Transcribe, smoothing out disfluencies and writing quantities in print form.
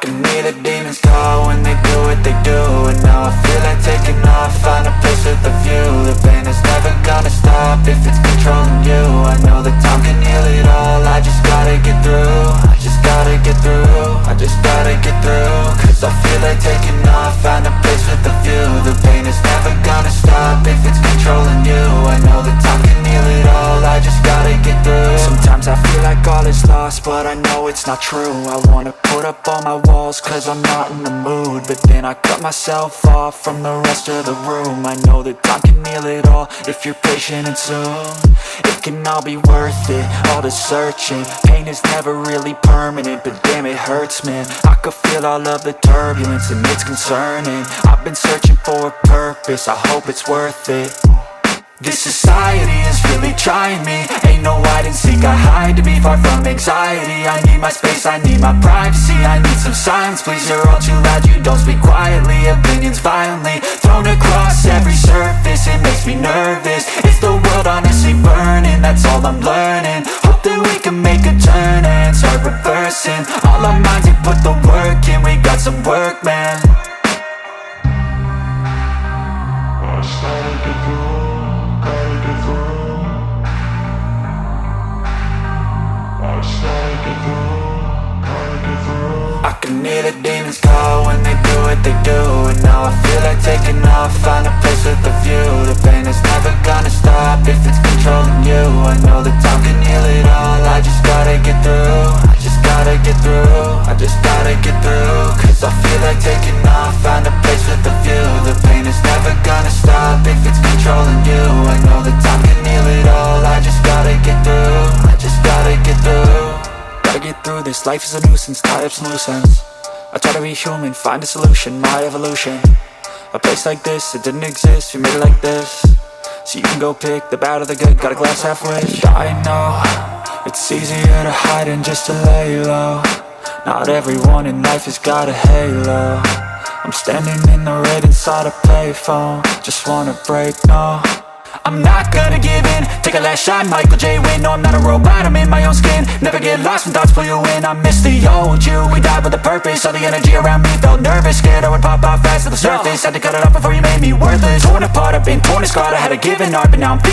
can hear the demons call when they do what they do. And now I feel like taking off, find a place with a view. The pain is never gonna stop if it's controlling you. I know that time can heal it all, I just gotta get through. I just gotta get through, I just gotta get through. Cause I feel like taking off, find a place with a view. The pain is never gonna stop if it's controlling you. I know that time can heal it all, I just gotta get through. Sometimes I feel like all is lost, but I know it's not true. I wanna put up all my walls cause I'm not in the mood, but then I cut myself off from the rest of the room. I know that time can heal it all if you're patient and soon it can all be worth it, all the searching. Pain is never really permanent, but damn it hurts, man. I could feel all of the turbulence and it's concerning. I've been searching for a purpose, I hope it's worth it. This society is really trying me. Ain't no hide and seek, I hide to be far from anxiety. I need my space, I need my privacy. I need some silence, please, you're all too loud. You don't speak quietly, opinions violently thrown across every surface. It makes me nervous, is the world honestly burning? That's all I'm learning. Hope that we can make a turn and start reversing all our minds and put the work in. We got some work, man. I started to grow. I can hear the demons call when they do what they do. And now I feel like taking off, find a place with a view. The pain is never gonna stop if it's controlling you. I know that time can heal it all, I just gotta get through. I just gotta get through, I just gotta get through. Cause I feel like taking off, find a place with a view. The pain is never gonna stop if it's controlling you. I know that time can heal it all, I just gotta get through. I just gotta get through. Gotta get through this, life is a nuisance, tie up some loose ends. I try to be human, find a solution, my evolution. A place like this, it didn't exist, we made it like this. So you can go pick the bad or the good, got a glass half wish. I know, it's easier to hide than just to lay low. Not everyone in life has got a halo. I'm standing in the red inside a payphone, just wanna break, no. I'm not gonna give in, take a last shot, Michael J. Win. No, I'm not a robot, I'm in my own skin. Never get lost when thoughts pull you in. I miss the old you, we died with a purpose. All the energy around me felt nervous, scared I would pop off fast to the surface. Had to cut it off before you made me worthless. Torn apart, I've been torn and scarred. I had a given art, but now I'm